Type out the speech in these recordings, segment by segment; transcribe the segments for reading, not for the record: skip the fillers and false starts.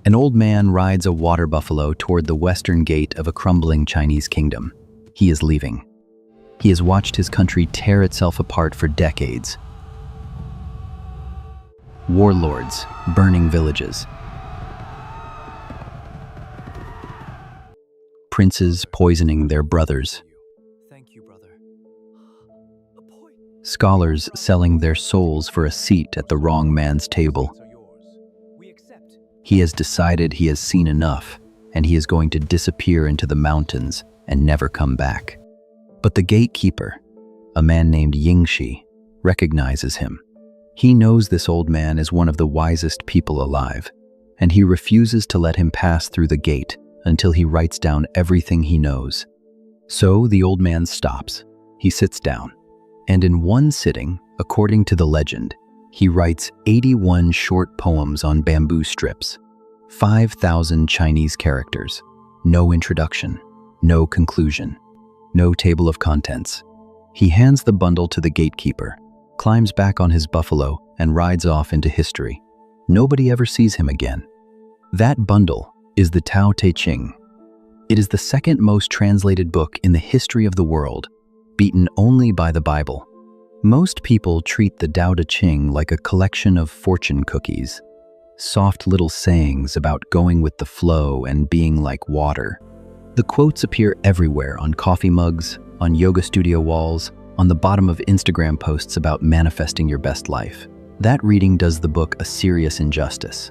An old man rides a water buffalo toward the western gate of a crumbling Chinese kingdom. He is leaving. He has watched his country tear itself apart for decades. Warlords, burning villages. Princes poisoning their brothers. Thank you, brother. Scholars selling their souls for a seat at the wrong man's table. He has decided he has seen enough, and he is going to disappear into the mountains and never come back. But the gatekeeper, a man named Yingxi, recognizes him. He knows this old man is one of the wisest people alive, and he refuses to let him pass through the gate until he writes down everything he knows. So the old man stops. He sits down, and in one sitting, according to the legend, he writes 81 short poems on bamboo strips, 5,000 Chinese characters, no introduction, no conclusion, no table of contents. He hands the bundle to the gatekeeper, climbs back on his buffalo, and rides off into history. Nobody ever sees him again. That bundle is the Tao Te Ching. It is the second most translated book in the history of the world, beaten only by the Bible. Most people treat the Tao Te Ching like a collection of fortune cookies, soft little sayings about going with the flow and being like water. The quotes appear everywhere, on coffee mugs, on yoga studio walls, on the bottom of Instagram posts about manifesting your best life. That reading does the book a serious injustice.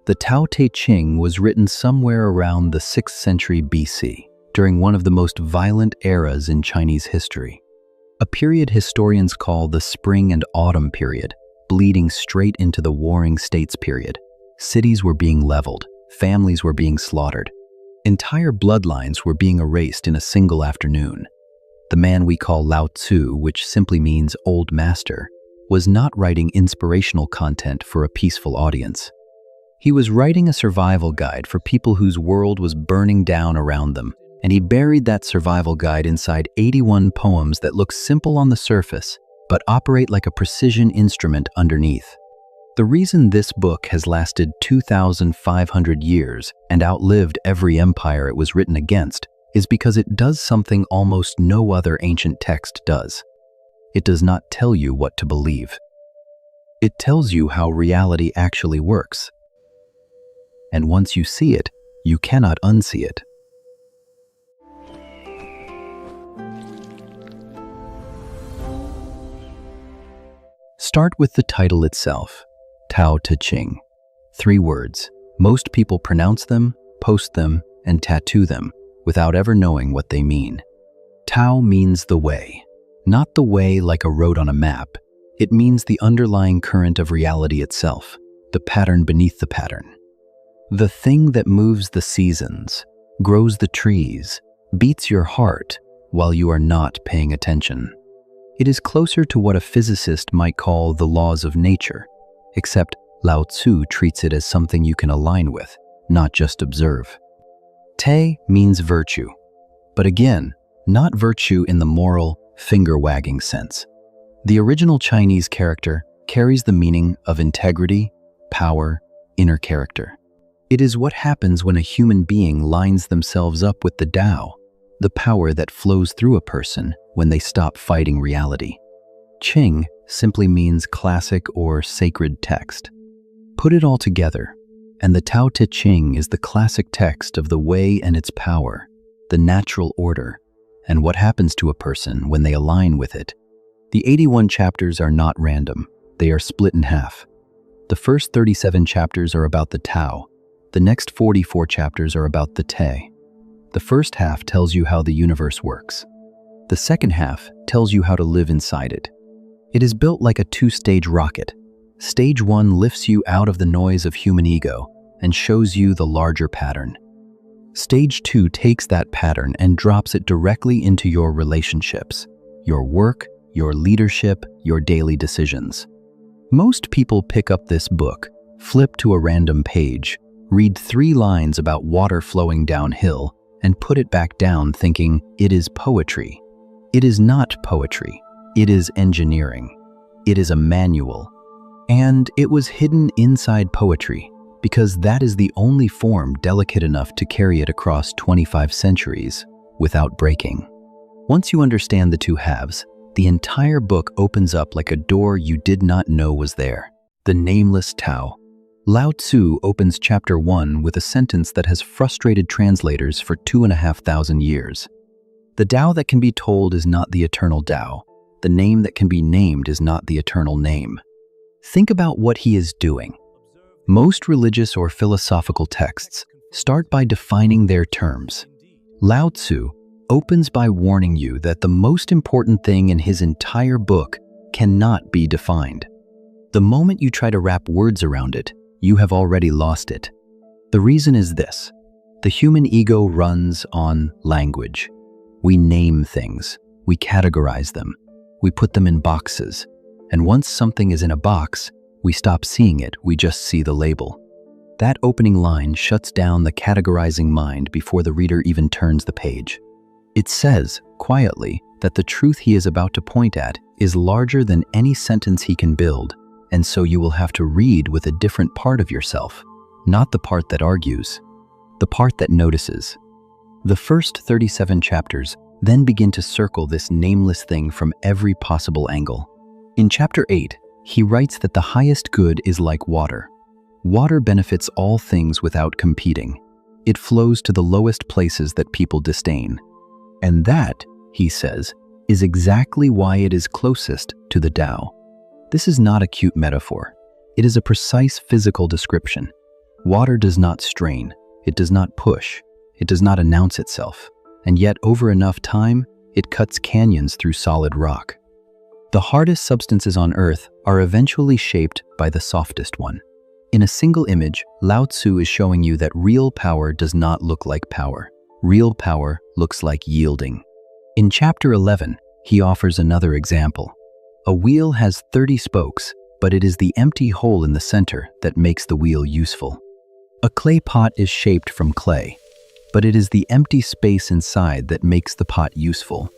The Tao Te Ching was written somewhere around the 6th century BC, during one of the most violent eras in Chinese history. A period historians call the Spring and Autumn period, bleeding straight into the Warring States period. Cities were being leveled, families were being slaughtered. Entire bloodlines were being erased in a single afternoon. The man we call Lao Tzu, which simply means old master, was not writing inspirational content for a peaceful audience. He was writing a survival guide for people whose world was burning down around them, and he buried that survival guide inside 81 poems that look simple on the surface, but operate like a precision instrument underneath. The reason this book has lasted 2,500 years and outlived every empire it was written against is because it does something almost no other ancient text does. It does not tell you what to believe. It tells you how reality actually works. And once you see it, you cannot unsee it. Start with the title itself, Tao Te Ching. 3 words. Most people pronounce them, post them, and tattoo them without ever knowing what they mean. Tao means the way. Not the way like a road on a map. It means the underlying current of reality itself, the pattern beneath the pattern. The thing that moves the seasons, grows the trees, beats your heart while you are not paying attention. It is closer to what a physicist might call the laws of nature, except Lao Tzu treats it as something you can align with, not just observe. Te means virtue, but again, not virtue in the moral, finger-wagging sense. The original Chinese character carries the meaning of integrity, power, inner character. It is what happens when a human being lines themselves up with the Tao, the power that flows through a person when they stop fighting reality. Ching simply means classic or sacred text. Put it all together, and the Tao Te Ching is the classic text of the way and its power, the natural order, and what happens to a person when they align with it. The 81 chapters are not random. They are split in half. The first 37 chapters are about the Tao. The next 44 chapters are about the Te. The first half tells you how the universe works. The second half tells you how to live inside it. It is built like a 2-stage rocket. Stage 1 lifts you out of the noise of human ego and shows you the larger pattern. Stage 2 takes that pattern and drops it directly into your relationships, your work, your leadership, your daily decisions. Most people pick up this book, flip to a random page, read 3 lines about water flowing downhill, and put it back down thinking it is poetry. It is not poetry. It is engineering. It is a manual. And it was hidden inside poetry, because that is the only form delicate enough to carry it across 25 centuries without breaking. Once you understand the two halves, the entire book opens up like a door you did not know was there. The nameless Tao. Lao Tzu opens chapter 1 with a sentence that has frustrated translators for 2,500 years. The Tao that can be told is not the eternal Tao. The name that can be named is not the eternal name. Think about what he is doing. Most religious or philosophical texts start by defining their terms. Lao Tzu opens by warning you that the most important thing in his entire book cannot be defined. The moment you try to wrap words around it, you have already lost it. The reason is this: the human ego runs on language. We name things, we categorize them, we put them in boxes, and once something is in a box, we stop seeing it, we just see the label. That opening line shuts down the categorizing mind before the reader even turns the page. It says, quietly, that the truth he is about to point at is larger than any sentence he can build, and so you will have to read with a different part of yourself, not the part that argues, the part that notices. The first 37 chapters then begin to circle this nameless thing from every possible angle. In chapter 8, he writes that the highest good is like water. Water benefits all things without competing. It flows to the lowest places that people disdain. And that, he says, is exactly why it is closest to the Tao. This is not a cute metaphor. It is a precise physical description. Water does not strain, it does not push, it does not announce itself, and yet over enough time, it cuts canyons through solid rock. The hardest substances on earth are eventually shaped by the softest one. In a single image, Lao Tzu is showing you that real power does not look like power. Real power looks like yielding. In chapter 11, he offers another example. A wheel has 30 spokes, but it is the empty hole in the center that makes the wheel useful. A clay pot is shaped from clay, but it is the empty space inside that makes the pot useful.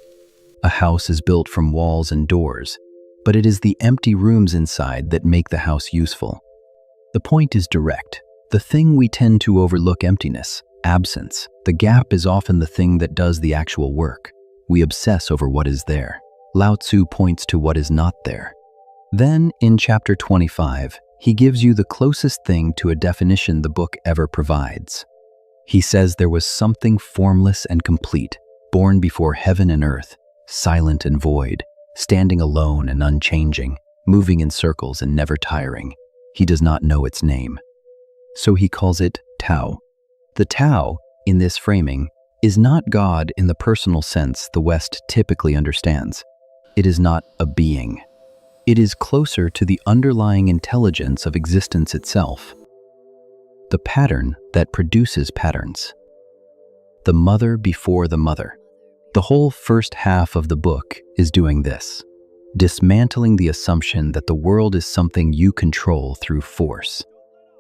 A house is built from walls and doors, but it is the empty rooms inside that make the house useful. The point is direct. The thing we tend to overlook: emptiness, absence. The gap is often the thing that does the actual work. We obsess over what is there. Lao Tzu points to what is not there. Then, in chapter 25, he gives you the closest thing to a definition the book ever provides. He says there was something formless and complete, born before heaven and earth, silent and void, standing alone and unchanging, moving in circles and never tiring. He does not know its name. So he calls it Tao. The Tao, in this framing, is not God in the personal sense the West typically understands. It is not a being. It is closer to the underlying intelligence of existence itself. The pattern that produces patterns. The mother before the mother. The whole first half of the book is doing this, dismantling the assumption that the world is something you control through force.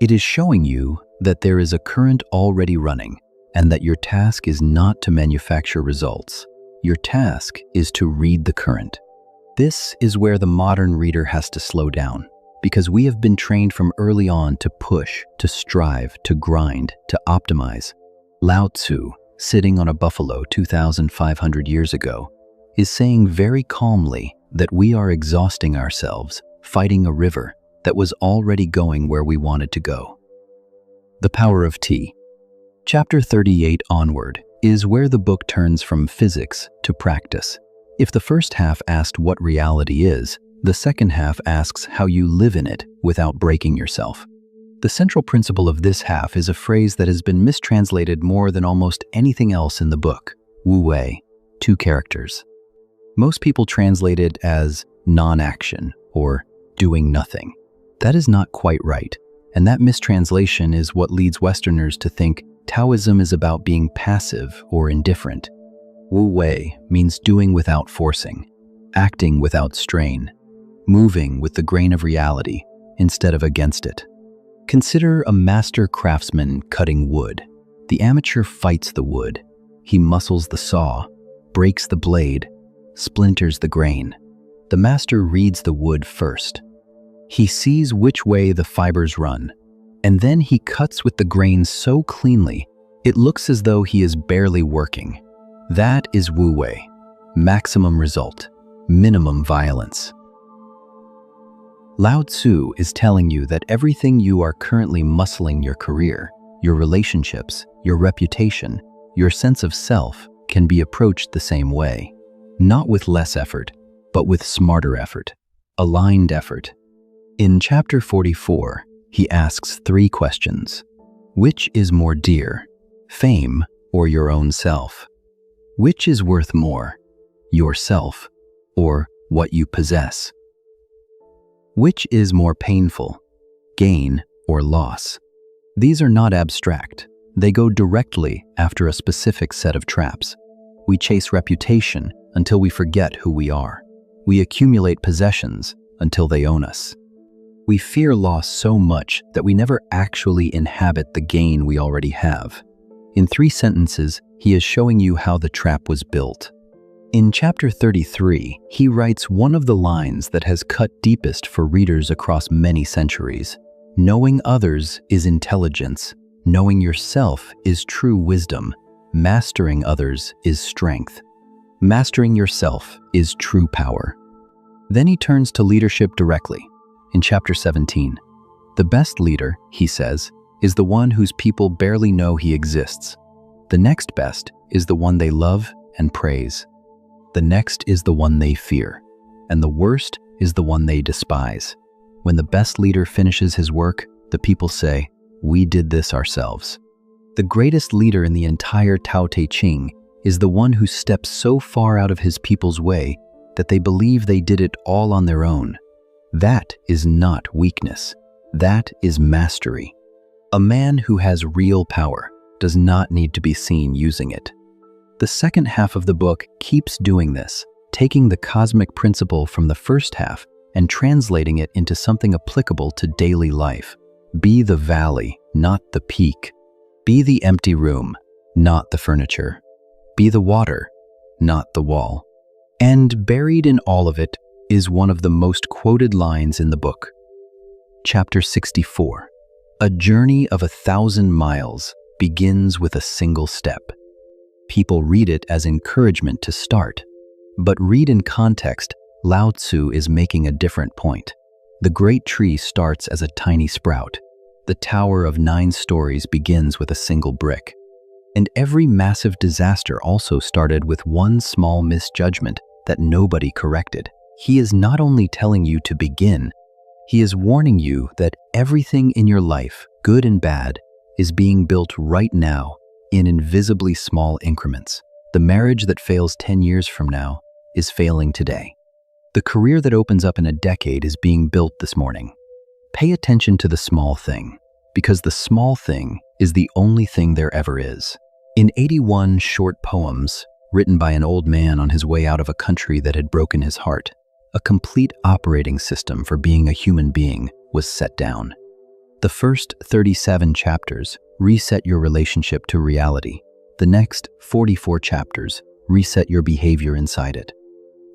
It is showing you that there is a current already running, and that your task is not to manufacture results. Your task is to read the current. This is where the modern reader has to slow down, because we have been trained from early on to push, to strive, to grind, to optimize. Lao Tzu, sitting on a buffalo 2,500 years ago, is saying very calmly that we are exhausting ourselves, fighting a river that was already going where we wanted to go. The power of tea. Chapter 38 onward is where the book turns from physics to practice. If the first half asked what reality is, the second half asks how you live in it without breaking yourself. The central principle of this half is a phrase that has been mistranslated more than almost anything else in the book: Wu Wei, 2 characters. Most people translate it as non-action or doing nothing. That is not quite right, and that mistranslation is what leads Westerners to think Taoism is about being passive or indifferent. Wu Wei means doing without forcing, acting without strain, moving with the grain of reality instead of against it. Consider a master craftsman cutting wood. The amateur fights the wood. He muscles the saw, breaks the blade, splinters the grain. The master reads the wood first. He sees which way the fibers run, And then he cuts with the grain so cleanly, it looks as though he is barely working. That is Wu Wei. Maximum result, minimum violence. Lao Tzu is telling you that everything you are currently muscling, your career, your relationships, your reputation, your sense of self, can be approached the same way. Not with less effort, but with smarter effort, aligned effort. In chapter 44, he asks 3 questions. Which is more dear, fame or your own self? Which is worth more, yourself or what you possess? Which is more painful, gain or loss? These are not abstract. They go directly after a specific set of traps. We chase reputation until we forget who we are. We accumulate possessions until they own us. We fear loss so much that we never actually inhabit the gain we already have. In 3 sentences, he is showing you how the trap was built. In chapter 33, he writes one of the lines that has cut deepest for readers across many centuries. Knowing others is intelligence. Knowing yourself is true wisdom. Mastering others is strength. Mastering yourself is true power. Then he turns to leadership directly. In chapter 17, the best leader, he says, is the one whose people barely know he exists. The next best is the one they love and praise. The next is the one they fear, and the worst is the one they despise. When the best leader finishes his work, the people say, "We did this ourselves." The greatest leader in the entire Tao Te Ching is the one who steps so far out of his people's way that they believe they did it all on their own. That is not weakness. That is mastery. A man who has real power does not need to be seen using it. The second half of the book keeps doing this, taking the cosmic principle from the first half and translating it into something applicable to daily life. Be the valley, not the peak. Be the empty room, not the furniture. Be the water, not the wall. And buried in all of it is one of the most quoted lines in the book. Chapter 64. A journey of 1,000 miles begins with a single step. People read it as encouragement to start, but read in context, Lao Tzu is making a different point. The great tree starts as a tiny sprout. The tower of 9 stories begins with a single brick. And every massive disaster also started with one small misjudgment that nobody corrected. He is not only telling you to begin, he is warning you that everything in your life, good and bad, is being built right now in invisibly small increments. The marriage that fails 10 years from now is failing today. The career that opens up in a decade is being built this morning. Pay attention to the small thing, because the small thing is the only thing there ever is. In 81 short poems, written by an old man on his way out of a country that had broken his heart, a complete operating system for being a human being was set down. The first 37 chapters reset your relationship to reality. The next 44 chapters reset your behavior inside it.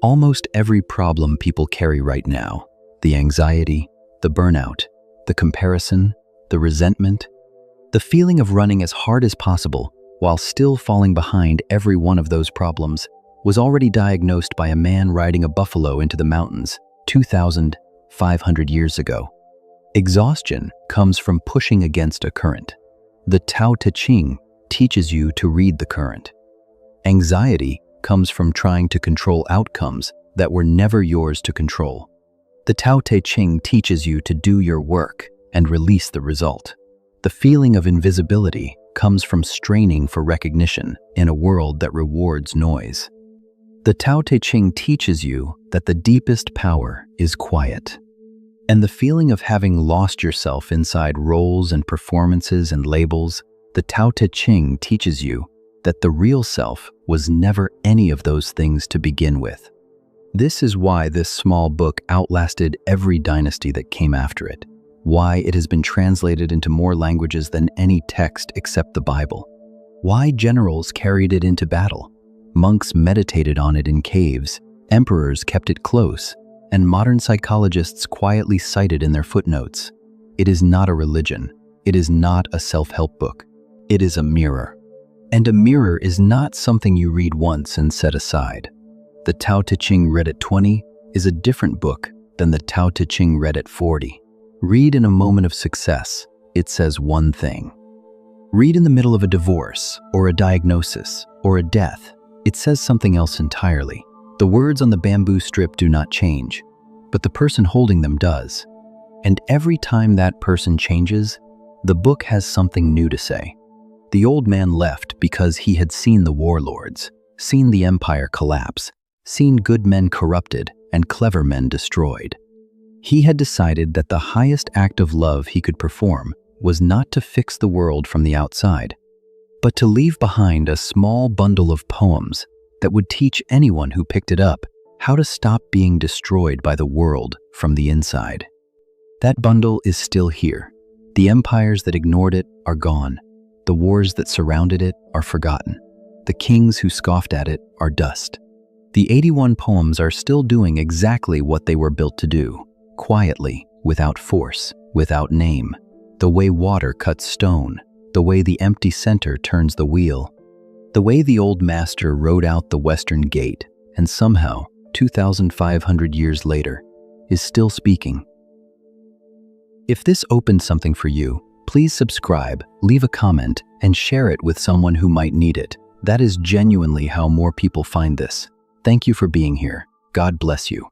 Almost every problem people carry right now, the anxiety, the burnout, the comparison, the resentment, the feeling of running as hard as possible while still falling behind every one of those problems, was already diagnosed by a man riding a buffalo into the mountains 2,500 years ago. Exhaustion comes from pushing against a current. The Tao Te Ching teaches you to read the current. Anxiety comes from trying to control outcomes that were never yours to control. The Tao Te Ching teaches you to do your work and release the result. The feeling of invisibility comes from straining for recognition in a world that rewards noise. The Tao Te Ching teaches you that the deepest power is quiet. And the feeling of having lost yourself inside roles and performances and labels, the Tao Te Ching teaches you that the real self was never any of those things to begin with. This is why this small book outlasted every dynasty that came after it, why it has been translated into more languages than any text except the Bible, why generals carried it into battle, monks meditated on it in caves, emperors kept it close, and modern psychologists quietly cite it in their footnotes. It is not a religion, It is not a self-help book. It is a mirror. And a mirror is not something you read once and set aside. The Tao Te Ching read at 20 is a different book than the Tao Te Ching read at 40. Read in a moment of success. It says one thing. Read in the middle of a divorce, or a diagnosis, or a death. It says something else entirely. The words on the bamboo strip do not change, but the person holding them does. And every time that person changes, the book has something new to say. The old man left because he had seen the warlords, seen the empire collapse, seen good men corrupted and clever men destroyed. He had decided that the highest act of love he could perform was not to fix the world from the outside, but to leave behind a small bundle of poems that would teach anyone who picked it up how to stop being destroyed by the world from the inside. That bundle is still here. The empires that ignored it are gone. The wars that surrounded it are forgotten. The kings who scoffed at it are dust. The 81 poems are still doing exactly what they were built to do, quietly, without force, without name. The way water cuts stone, the way the empty center turns the wheel, the way the old master rode out the western gate and somehow, 2,500 years later, is still speaking. If this opened something for you, please subscribe, leave a comment, and share it with someone who might need it. That is genuinely how more people find this. Thank you for being here. God bless you.